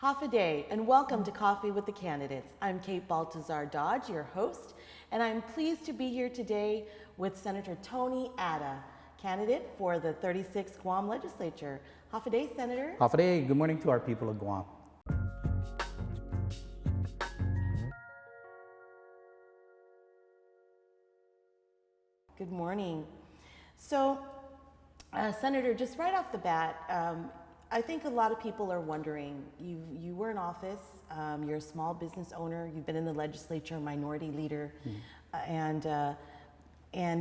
Half a day, and welcome to Coffee with the Candidates. I'm Kate Baltazar Dodge, your host, and I'm pleased to be here today with Senator Tony Atta, candidate for the 36th Guam Legislature. Half a day, Senator. Half a day. Good morning to our people of Guam. Good morning. So, Senator, just right off the bat, I think a lot of people are wondering, you were in office, you're a small business owner, you've been in the legislature, minority leader, and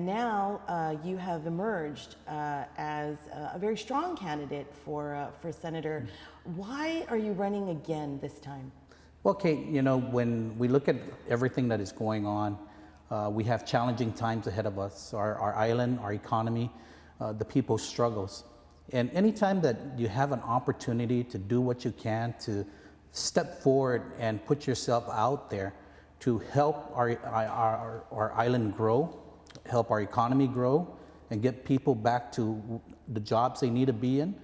now you have emerged as a very strong candidate for senator. Why are you running again this time? Well, Kate, you know, when we look at everything that is going on, we have challenging times ahead of us. Our island, our economy, the people's struggles. And anytime that you have an opportunity to do what you can to step forward and put yourself out there to help our island grow, help our economy grow, and get people back to the jobs they need to be in,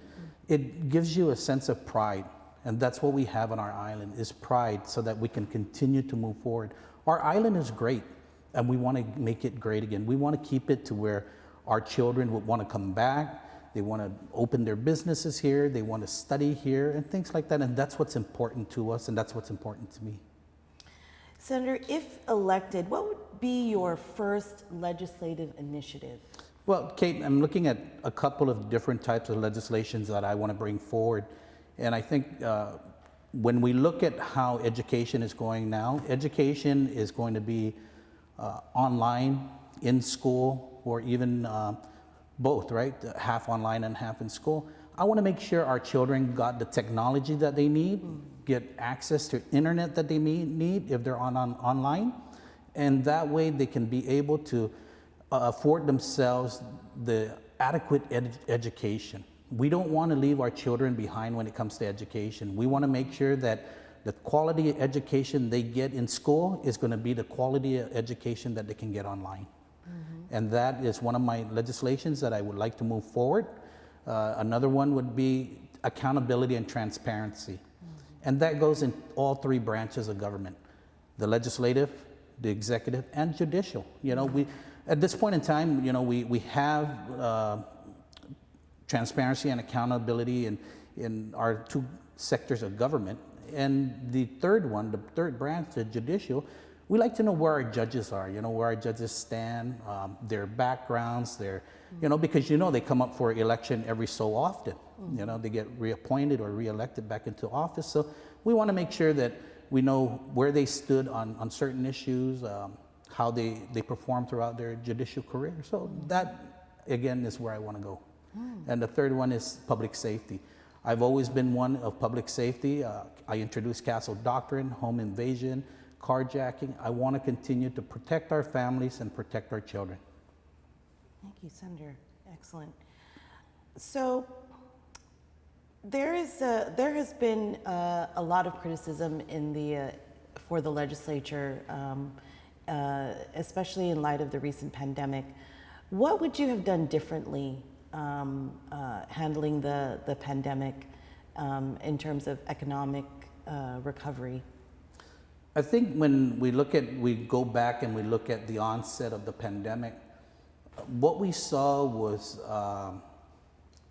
it gives you a sense of pride. And that's what we have on our island, is pride, so that we can continue to move forward. Our island is great, and we want to make it great again. We want to keep it to where our children would want to come back. They want to open their businesses here, they want to study here, and things like that. And that's what's important to us, and that's what's important to me. Senator, if elected, what would be your first legislative initiative? Well, Kate, I'm looking at a couple of different types of legislations that I want to bring forward. And I think when we look at how education is going now, education is going to be online, in school, or even both, right? Half online and half in school. I want to make sure our children got the technology that they need, get access to internet that they need if they're online, and that way they can be able to afford themselves the adequate education. We don't want to leave our children behind when it comes to education. We want to make sure that the quality of education they get in school is going to be the quality of education that they can get online. And that is one of my legislations that I would like to move forward. Another one would be accountability and transparency. And that goes in all three branches of government: the legislative, the executive, and judicial. You know, we, at this point in time, you know, we have transparency and accountability in our two sectors of government. And the third one, the third branch, the judicial, we like to know where our judges are, you know, where our judges stand, their backgrounds, you know, because, you know, they come up for election every so often. You know, they get reappointed or reelected back into office. So we want to make sure that we know where they stood on certain issues, how they perform throughout their judicial career. So that, again, is where I want to go. And the third one is public safety. I've always been one of public safety. I introduced Castle Doctrine, home invasion, carjacking. I want to continue to protect our families and protect our children. Thank you, Senator. Excellent. So there has been a lot of criticism for the legislature, especially in light of the recent pandemic. What would you have done differently handling the pandemic in terms of economic recovery? I think when we go back and we look at the onset of the pandemic, what we saw was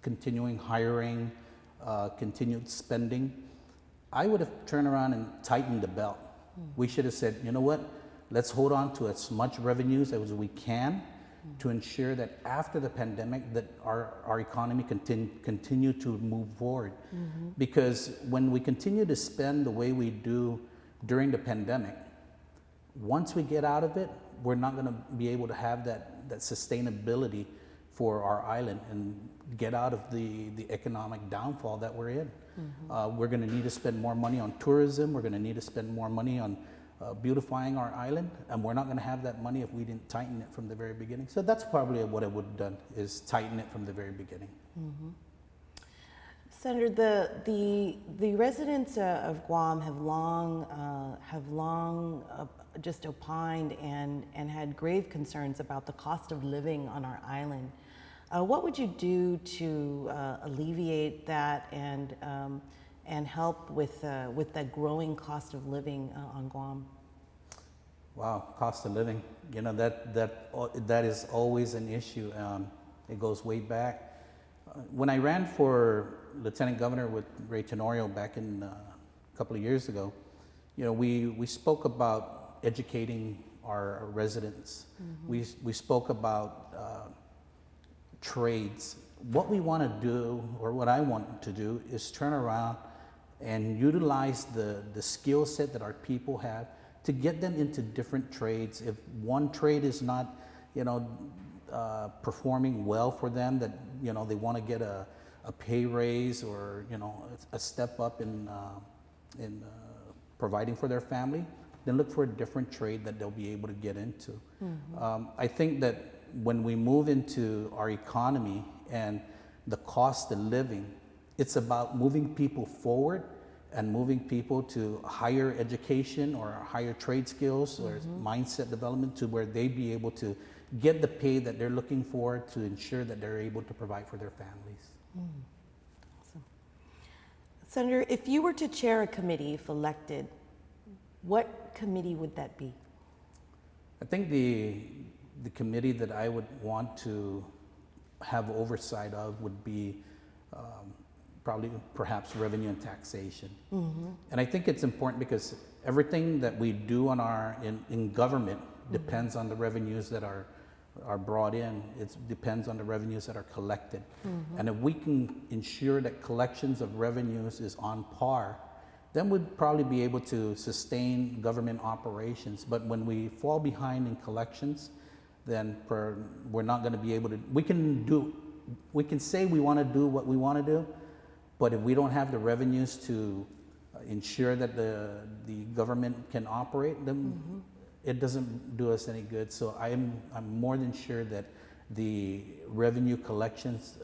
continuing hiring, continued spending. I would have turned around and tightened the belt. We should have said, you know what, let's hold on to as much revenues as we can to ensure that after the pandemic that our economy continue to move forward. Because when we continue to spend the way we do during the pandemic, once we get out of it, we're not going to be able to have that sustainability for our island and get out of the economic downfall that we're in. We're going to need to spend more money on tourism. We're going to need to spend more money on beautifying our island, and we're not going to have that money if we didn't tighten it from the very beginning. So that's probably what I would have done, is tighten it from the very beginning. Senator, the residents of Guam have long just opined and had grave concerns about the cost of living on our island. What would you do to alleviate that and and help with the growing cost of living on Guam? Wow, cost of living. You know, that is always an issue. It goes way back. When I ran for lieutenant governor with Ray Tenorio back in a couple of years ago, you know, we spoke about educating our residents. We spoke about trades. What we want to do, or what I want to do, is turn around and utilize the skill set that our people have to get them into different trades. If one trade is not, you know, performing well for them, that, you know, they want to get a pay raise, or, you know, a step up in providing for their family, then look for a different trade that they'll be able to get into. I think that when we move into our economy and the cost of living, it's about moving people forward and moving people to higher education or higher trade skills or mindset development, to where they be able to get the pay that they're looking for to ensure that they're able to provide for their families. Awesome. Senator, if you were to chair a committee if elected, what committee would that be? I think the committee that I would want to have oversight of would be perhaps revenue and taxation. And I think it's important because everything that we do in government depends on the revenues that are brought in. It depends on the revenues that are collected. And if we can ensure that collections of revenues is on par, then we'd probably be able to sustain government operations. But when we fall behind in collections, then we're not going to be able to. We can say we want to do what we want to do, but if we don't have the revenues to ensure that the government can operate, then it doesn't do us any good. So I'm more than sure that the revenue collections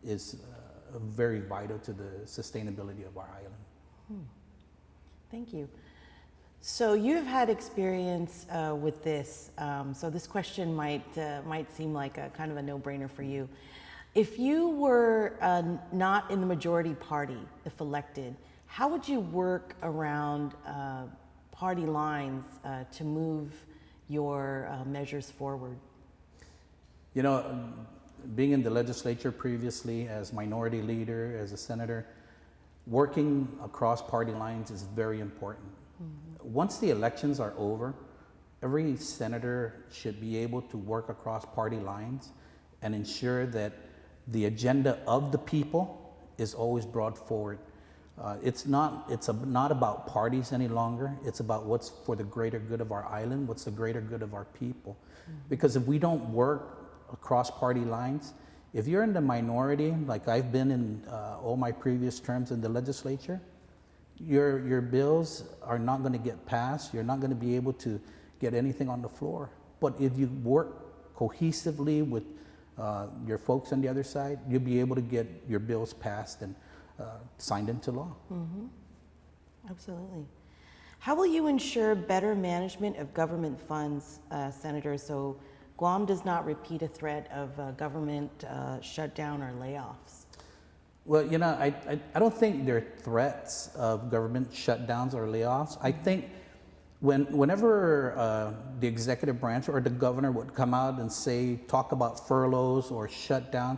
is very vital to the sustainability of our island. Thank you. So you've had experience with this. So this question might seem like a kind of a no-brainer for you. If you were not in the majority party, if elected, how would you work around party lines to move your measures forward? You know, being in the legislature previously as minority leader, as a senator, working across party lines is very important. Once the elections are over, every senator should be able to work across party lines and ensure that the agenda of the people is always brought forward. It's not about parties any longer. It's about what's for the greater good of our island, what's the greater good of our people. Because if we don't work across party lines, if you're in the minority, like I've been in all my previous terms in the legislature, your bills are not going to get passed. You're not going to be able to get anything on the floor. But if you work cohesively with your folks on the other side, you'll be able to get your bills passed and signed into law. Absolutely. How will you ensure better management of government funds, Senator, so Guam does not repeat a threat of government shutdown or layoffs? Well, you know, I don't think there are threats of government shutdowns or layoffs. I think whenever the executive branch or the governor would come out and talk about furloughs or shutdowns,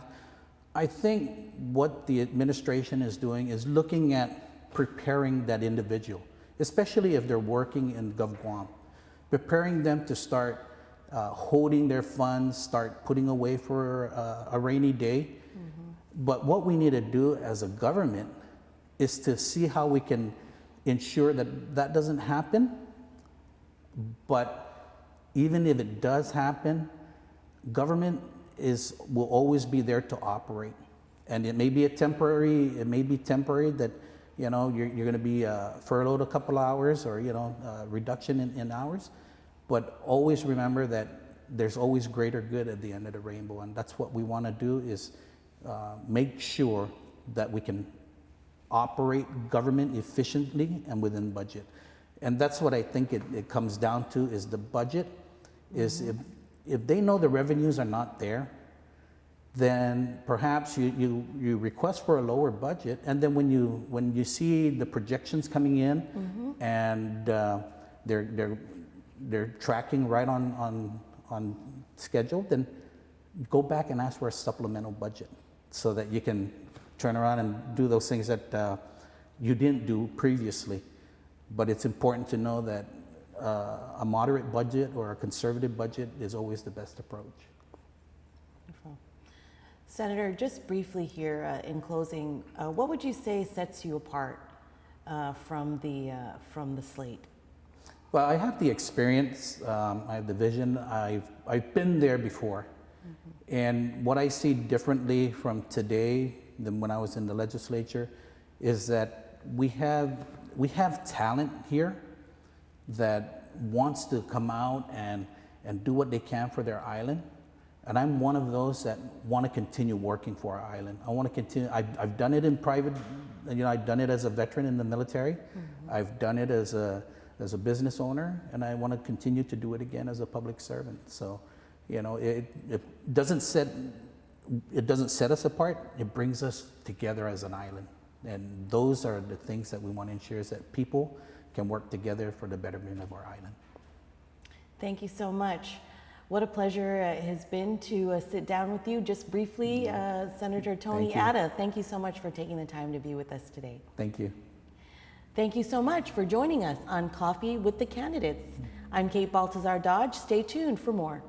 I think what the administration is doing is looking at preparing that individual, especially if they're working in GovGuam, preparing them to start holding their funds, start putting away for a rainy day. But what we need to do as a government is to see how we can ensure that that doesn't happen. But even if it does happen, government will always be there to operate. And it may be temporary that, you know, you're going to be furloughed a couple hours, or, you know, reduction in hours. But always remember that there's always greater good at the end of the rainbow. And that's what we want to do, is make sure that we can operate government efficiently and within budget. And that's what I think it comes down to, is the budget. Is if they know the revenues are not there, then perhaps you request for a lower budget, and then when you see the projections coming in, and they're tracking right on schedule, then go back and ask for a supplemental budget so that you can turn around and do those things that you didn't do previously. But it's important to know that a moderate budget or a conservative budget is always the best approach. Wonderful. Senator, just briefly here in closing, what would you say sets you apart from the slate? Well, I have the experience, I have the vision, I've been there before. And what I see differently from today than when I was in the legislature is that we have talent here that wants to come out and do what they can for their island. And I'm one of those that want to continue working for our island. I want to continue, I've done it in private, I've done it as a veteran in the military. I've done it as a business owner, and I want to continue to do it again as a public servant. So, it doesn't set us apart. It brings us together as an island, and those are the things that we want to ensure is that people can work together for the betterment of our island. Thank you so much. What a pleasure it has been to sit down with you just briefly, Senator Tony Atta. Thank you so much for taking the time to be with us today. Thank you. Thank you so much for joining us on Coffee with the Candidates. I'm Kate Baltazar Dodge. Stay tuned for more.